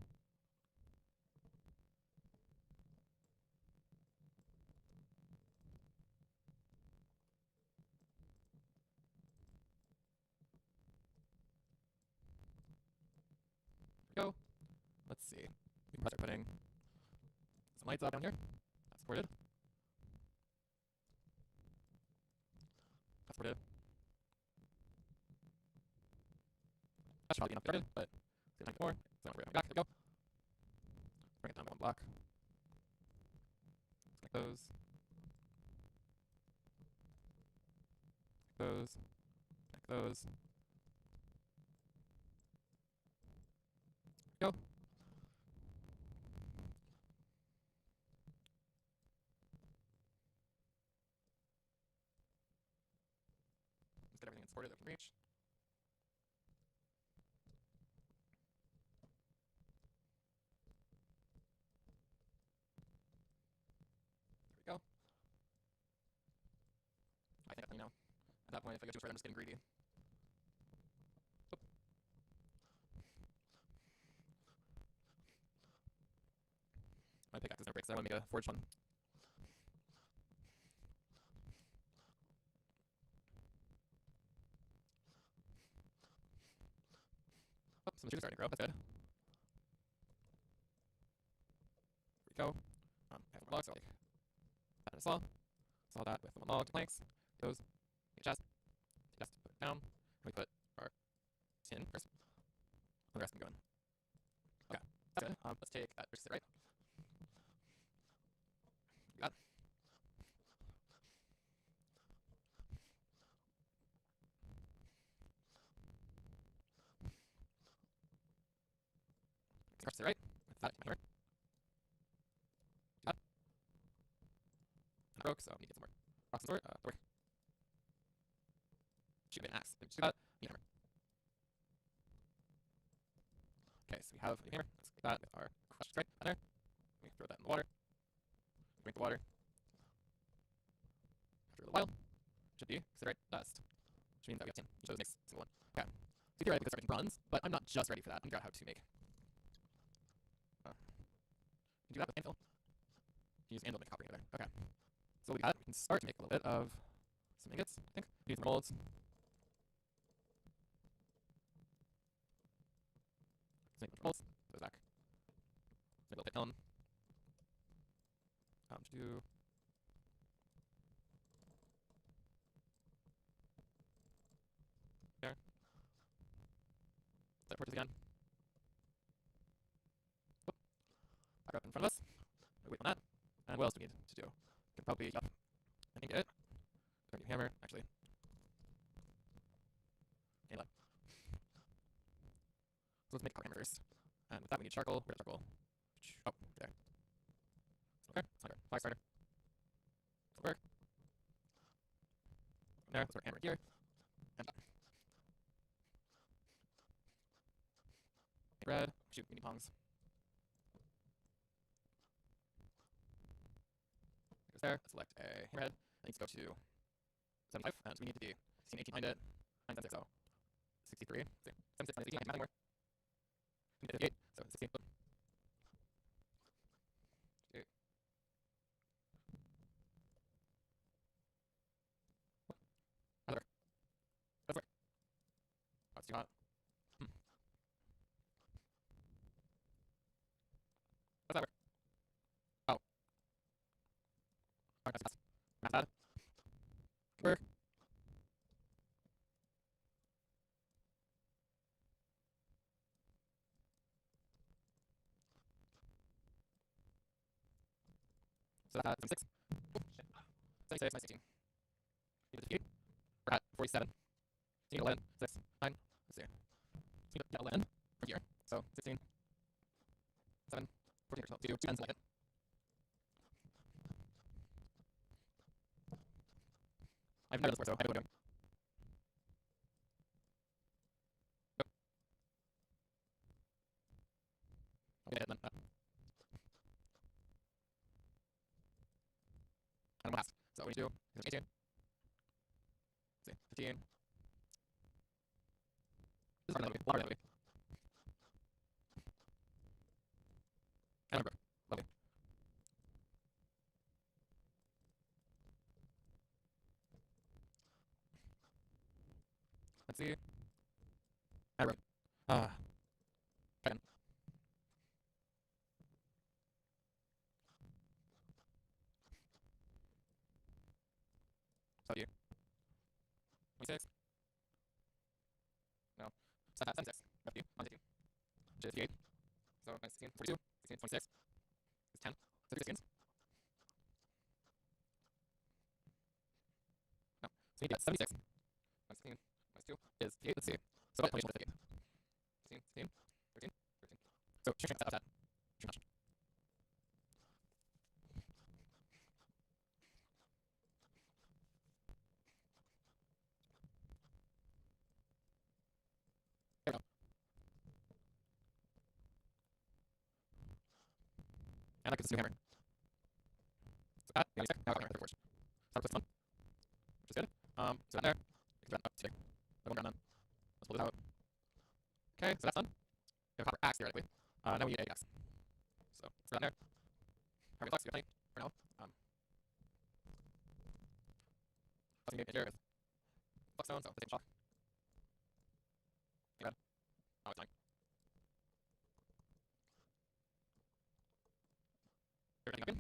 Go. Let's see. We can start putting some lights out down here. That's supported. That's supported. That should probably be enough started, but it's gonna take more. So I'm gonna bring it back. There we go. Bring it down by 1 block. Like those. Like those. Like those. Go. Let's get everything supported that we can reach. At that point, if I go too far, I'm just getting greedy. Oh. My pickaxe is no breaks, so I want to make a forged one. Oh, some shoes are starting to grow. That's good. Here we go. I have more logs, so I'll take that in a saw. Saw that with one log, 2 planks. Those. Make a chest. Put it down. And we put our tin first. And the rest can go in. Okay, that's good. Let's take that first, right? You got it. Press it right. That my hammer. That. And broke, so I need to get some more rocks and sword. Door. Shoot an axe. Just do that. Need a hammer. Okay, so we have a hammer. Let's get that with our crushed right down there. We throw that in the water. Drink the water. After a little while, should be considered dust. Which means that we have tin. Each of those makes a single one. Okay. So theoretically, we could start making bronze, but I'm not just ready for that. I'm figure out how to make. You can do that with anvil. You use anvil to make copper together. Okay. So what we got, we can start to make a little bit of some ingots, I think. We need some molds. Let's make a bunch of molds. Put those back. Let's make a little pit kiln. To do. There. Set torches again. Oh. Back up in front of us. Wait on that. And what else do we need to do? We can probably up an ingot. Our new hammer, actually. Okay, so let's make a copper hammer first. And with that, we need charcoal. Where's charcoal? Oh, there. Okay, it's not good. Fire starter. Doesn't work. From there, let's put our hammer here. And up. Red. Shoot, we need tongs. Goes there. Let's select a hammerhead. It needs to go to 75, and we need to be 16, 18 behind it. 976, so 63. 76 minus 18, 19, nothing more. We need 58, so 16. Oops. 58. How's that work? Does work. Oh, it's too hot. How does that work? Oh. Alright, that's fast. Math bad. Could work. So that's 76. Oh, shit. 76 minus 16. Equals 58. We're at 47. So you need 11, 6, 9. Let's see. So you need 11 from here. So 16, 7, 14, 12, 2 tens like it. I've never done this before, so I don't know what I'm doing. Yep. Okay, and then and one last. So what we need to do is 18. Let's see, 15. This is hard to lovely. And broke. Lovely. Let's see. I broke. Again. So you. 26. No. 76. Left you. 116. Which is 58. So 16, 42, 16, 26. Is 10. So 3 16s. No. So we need to get 76. 16 minus 2 is 58. Let's see. So what combination with 58? 16, 16, 13, 13. So sheer strength of that. Too much. There we go. And that gives us a new hammer. So that, the only stick, now I've got my third forge. Start with this one, which is good. So that there. Okay, so that's done. We have a copper axe theoretically. Now we need a axe. So let's put that in there. Carbon flux, we have plenty for now. Let's get here with flux stone, so let's take a shot. Too bad. Oh, it's fine. Everything up in.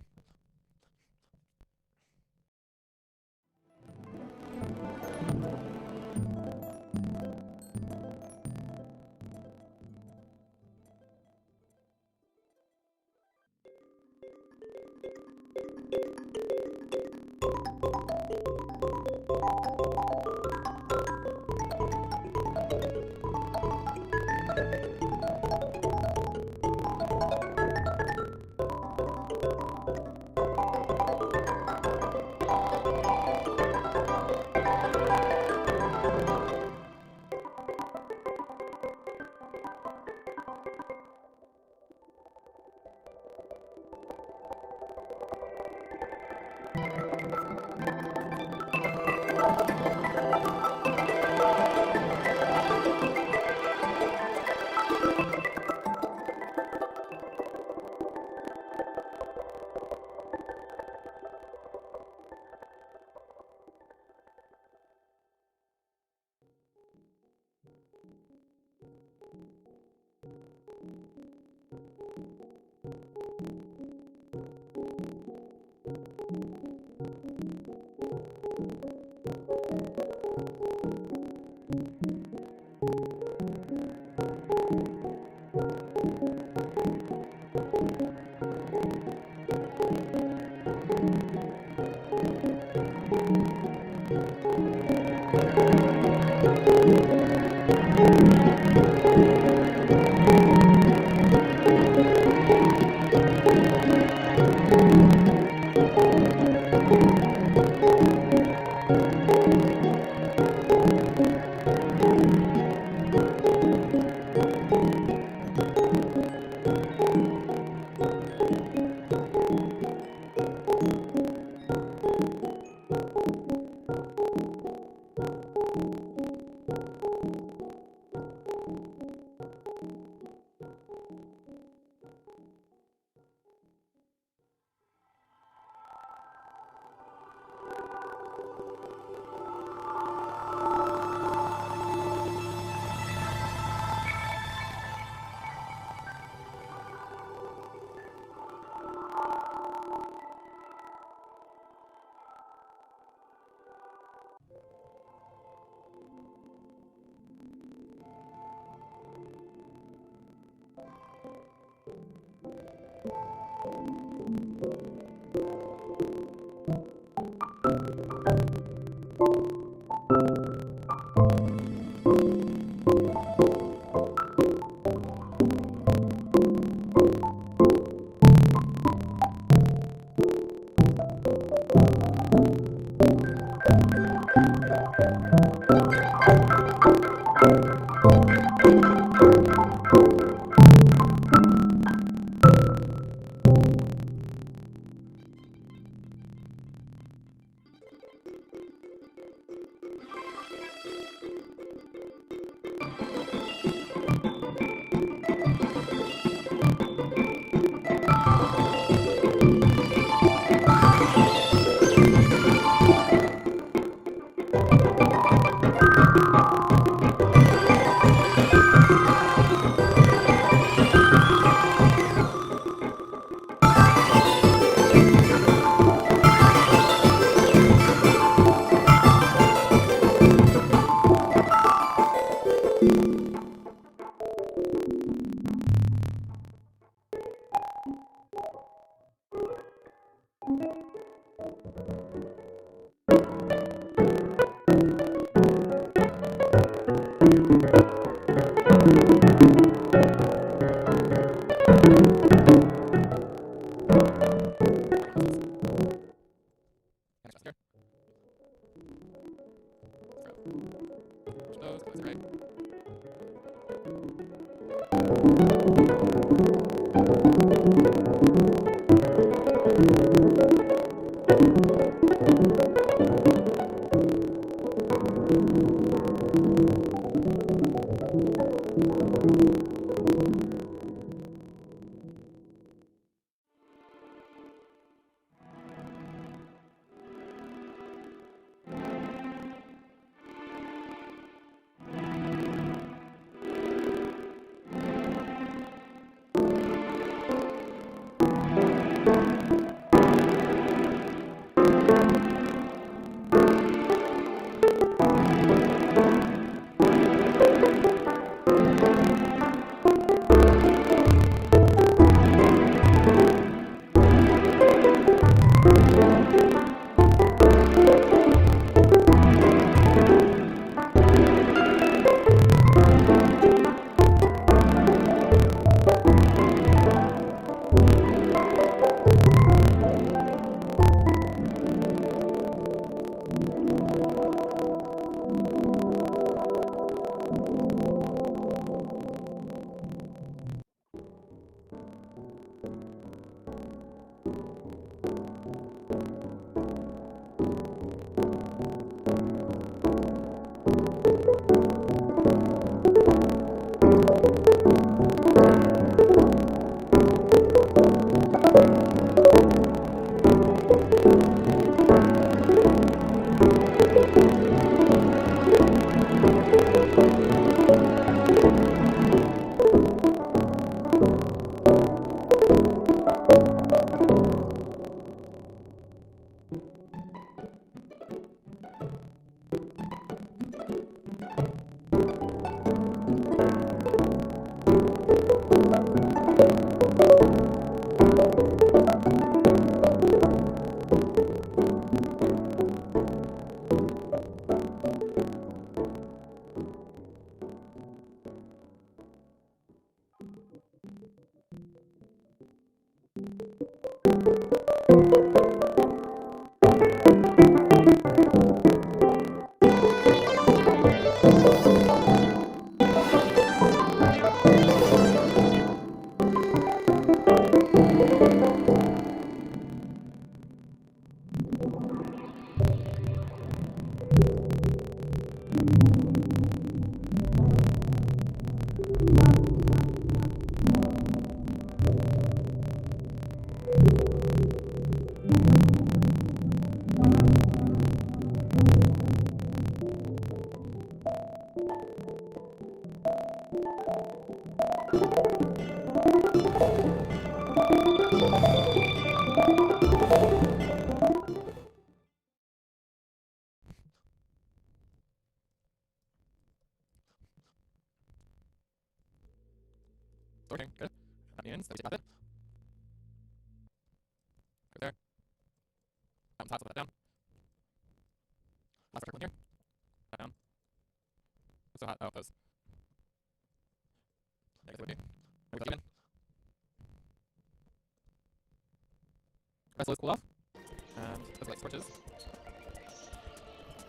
Working, good. That means that we take it. Right there. Top, put that down. Last circle in here. That down. It's so hot. Oh, those. I guess it would be. Maybe that even. Rest of those cool off. And those light torches.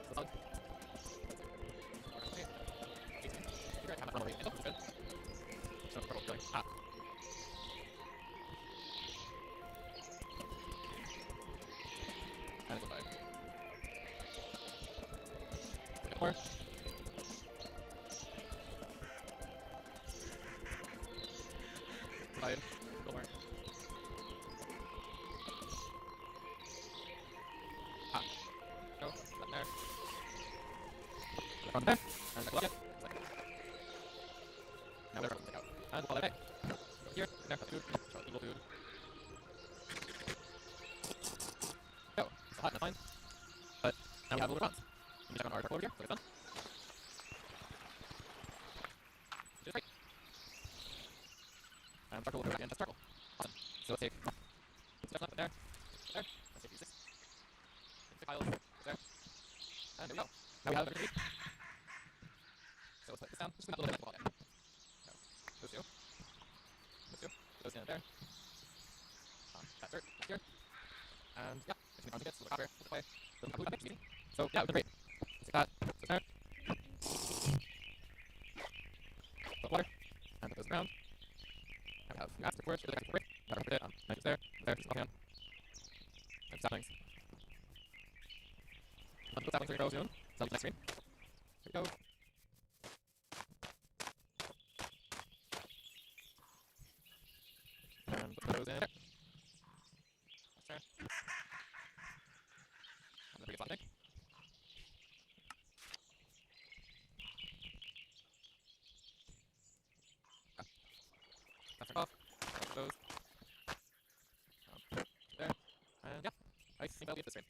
So solid. Figure I have that normally. It's good. So purple feeling. Ah. And it's a 5. A bit more. Slide. Still more. Ah. Go. That there. From there. And next look. Now whatever I can take out. And we'll call it a day. Go here. There. That's food. Show eagle food. Go. It's hot. That's fine. But now we have a little bronze. We can check on our charcoal over here. So it's done. Which is great. And charcoal will go back in as charcoal. Awesome. So let's take stuff up there. There. Let's take these 6. Take the pile there. And there we go. Now we have everything we need. So let's put this down. Just put a little bit of wall there. So, those two. Those two. Those in there. That dirt back here. And yeah, if you want to get a little copper, put it away. Doesn't have to easy. So yeah, we've done great. Let's take that. Put there. Put water. And put those around. Now we have grass for storage. Here's the guy for break. Gotta put it. Nice there. There. Just offhand. And saplings. Let's put saplings in your row soon. So next screen. Here we go. And put those in there. There. And then we get flat tank. That's off. Those. There. And yeah, I think that'll be it this stream.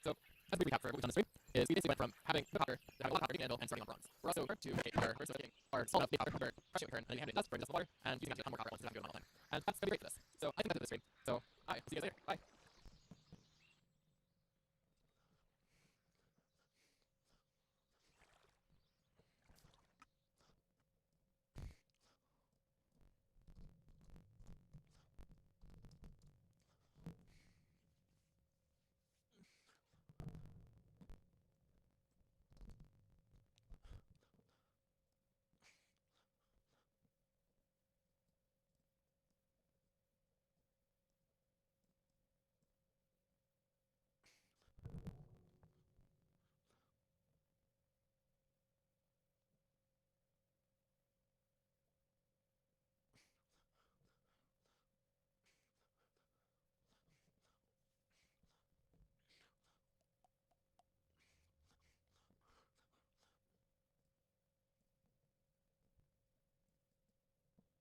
So, as a brief recap for what we've done this stream, is we basically went from having no copper to having a lot of copper, getting anvil, and starting on bronze. We're also to make our first taking our small enough big copper convert, crushing it with her, and then we hand it dust, burning dust with water, and using that to get more copper once we have to do it all the time. And that's gonna be great for this.